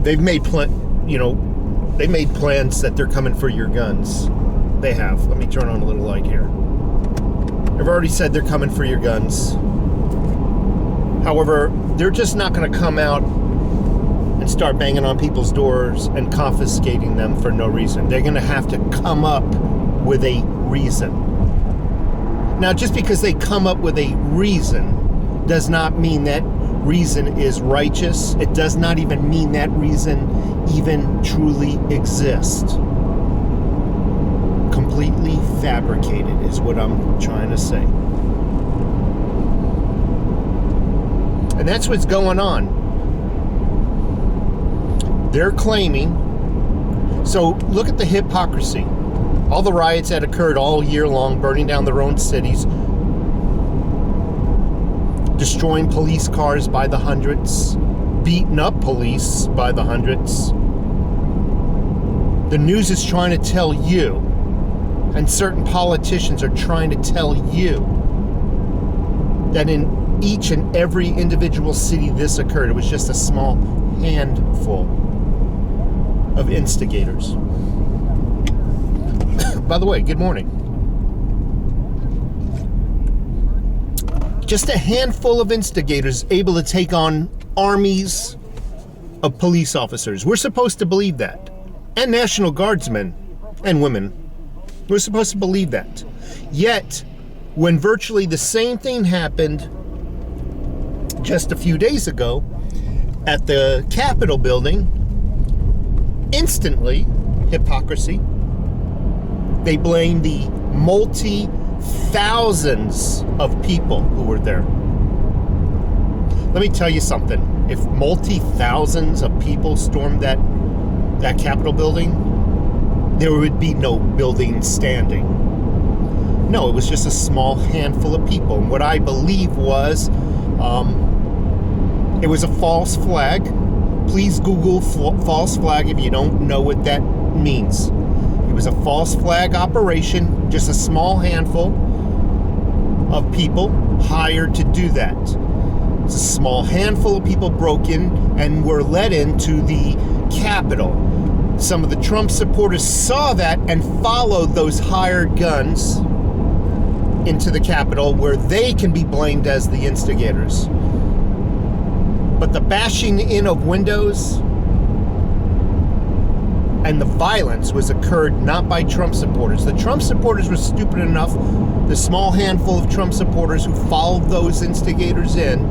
they've made they made plans that they're coming for your guns. They have. Let me turn on a little light here. They've already said they're coming for your guns. However, they're just not going to come out and start banging on people's doors and confiscating them for no reason. They're going to have to come up with a reason. Now, just because they come up with a reason does not mean that reason is righteous. It does not even mean that reason even truly exists. Completely fabricated is what I'm trying to say. And that's what's going on. They're claiming, so look at the hypocrisy. All the riots that occurred all year long, burning down their own cities, destroying police cars by the hundreds, beating up police by the hundreds. The news is trying to tell you, and certain politicians are trying to tell you, that in each and every individual city this occurred, it was just a small handful of instigators. By the way, good morning. Just a handful of instigators able to take on armies of police officers. We're supposed to believe that. And National Guardsmen and women. We're supposed to believe that. Yet, when virtually the same thing happened just a few days ago at the Capitol building, instantly, hypocrisy, they blame the multi-thousands of people who were there. Let me tell you something. If multi-thousands of people stormed that Capitol building, there would be no building standing. No, it was just a small handful of people. And what I believe was, it was a false flag. Please Google false flag if you don't know what that means. It was a false flag operation, just a small handful of people hired to do that. It's a small handful of people broke in and were led into the Capitol. Some of the Trump supporters saw that and followed those hired guns into the Capitol, where they can be blamed as the instigators. But the bashing in of windows and the violence was occurred not by Trump supporters. The Trump supporters were stupid enough, the small handful of Trump supporters who followed those instigators in,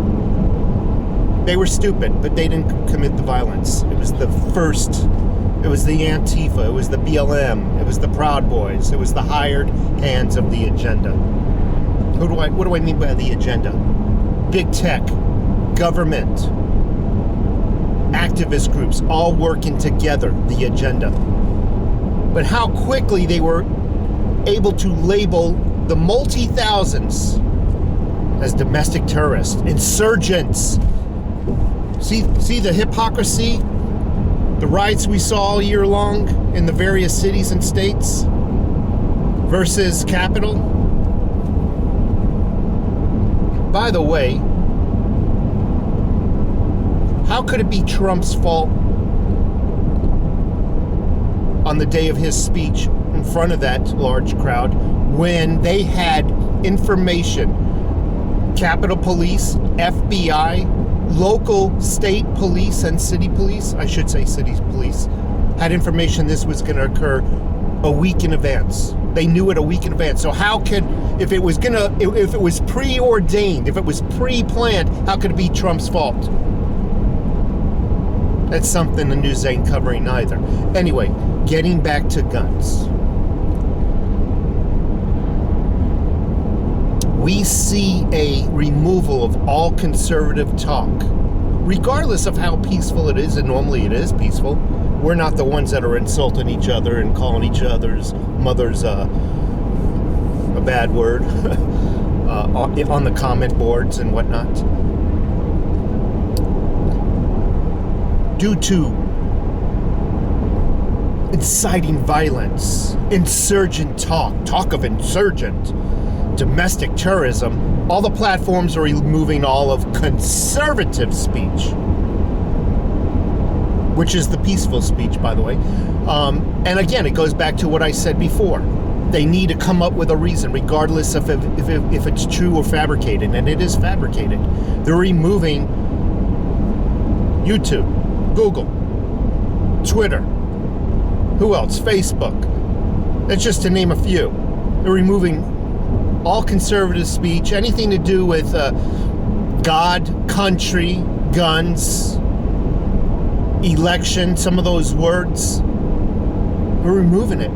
they were stupid, but they didn't commit the violence. It was the Antifa, it was the BLM, it was the Proud Boys, it was the hired hands of the agenda. What do I mean by the agenda? Big tech, government, activist groups, all working together, the agenda. But how quickly they were able to label the multi-thousands as domestic terrorists, insurgents. See the hypocrisy? The riots we saw all year long in the various cities and states versus Capitol. By the way, how could it be Trump's fault on the day of his speech in front of that large crowd when they had information? Capitol Police, FBI, local state police and city police, I should say city police, had information this was going to occur a week in advance. They knew it a week in advance. So how could, if it was preordained, if it was pre-planned, how could it be Trump's fault? That's something the news ain't covering either. Anyway, getting back to guns. We see a removal of all conservative talk, regardless of how peaceful it is, and normally it is peaceful. We're not the ones that are insulting each other and calling each other's mothers a bad word on the comment boards and whatnot. Due to inciting violence, insurgent talk of insurgent, domestic terrorism, all the platforms are removing all of conservative speech. which is the peaceful speech, by the way. And again, it goes back to what I said before. They need to come up with a reason, regardless of if it's true or fabricated, and it is fabricated. They're removing YouTube, Google, Twitter, who else? Facebook. That's just to name a few. They're removing all conservative speech, anything to do with God, country, guns, election, some of those words. We're removing it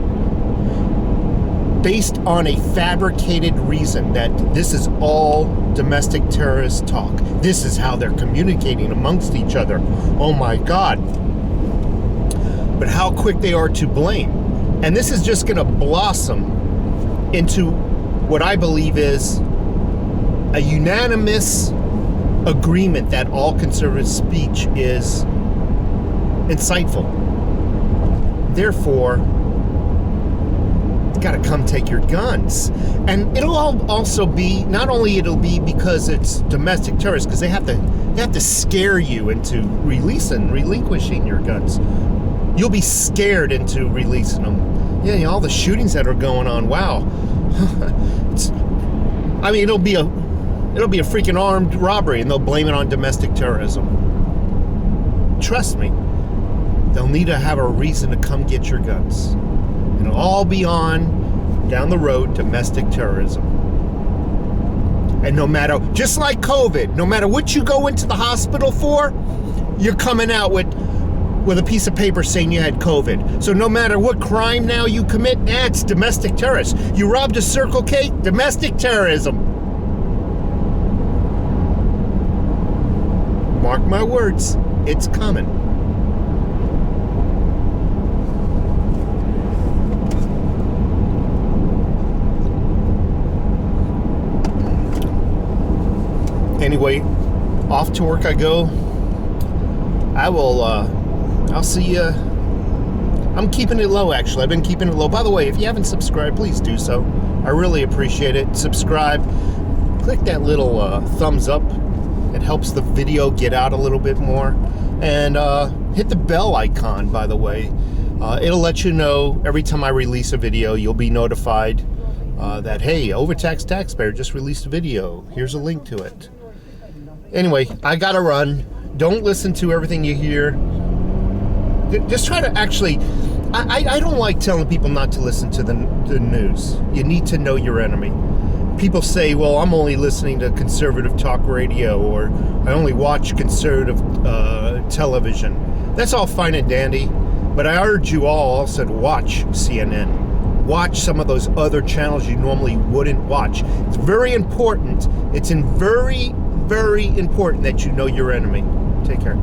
based on a fabricated reason that this is all domestic terrorist talk. This is how they're communicating amongst each other. Oh my God. But how quick they are to blame. And this is just going to blossom into what I believe is a unanimous agreement that all conservative speech is insightful. Therefore, you got to come take your guns. And it'll also be, not only it'll be because it's domestic terrorists, because they have to scare you into relinquishing your guns. You'll be scared into releasing them. Yeah, all the shootings that are going on. Wow. I mean, it'll be a freaking armed robbery, and they'll blame it on domestic terrorism. Trust me, they'll need to have a reason to come get your guns. And it'll all be on, down the road, domestic terrorism. And no matter, just like COVID, no matter what you go into the hospital for, you're coming out with a piece of paper saying you had COVID. So no matter what crime now you commit, it's domestic terrorist. You robbed a Circle K, domestic terrorism. Mark my words, it's coming. Anyway, off to work I go. I'll see you. I'm keeping it low, actually. I've been keeping it low. By the way, if you haven't subscribed, please do so. I really appreciate it. Subscribe. Click that little thumbs up. It helps the video get out a little bit more. And hit the bell icon, by the way. It'll let you know every time I release a video. You'll be notified that, hey, Overtaxed Taxpayer just released a video. Here's a link to it. Anyway, I gotta run. Don't listen to everything you hear. Just try to actually, I don't like telling people not to listen to the news. You need to know your enemy. People say, well, I'm only listening to conservative talk radio, or I only watch conservative television. That's all fine and dandy, but I urge you all also to watch CNN. Watch some of those other channels you normally wouldn't watch. It's very important. It's very important that you know your enemy. Take care.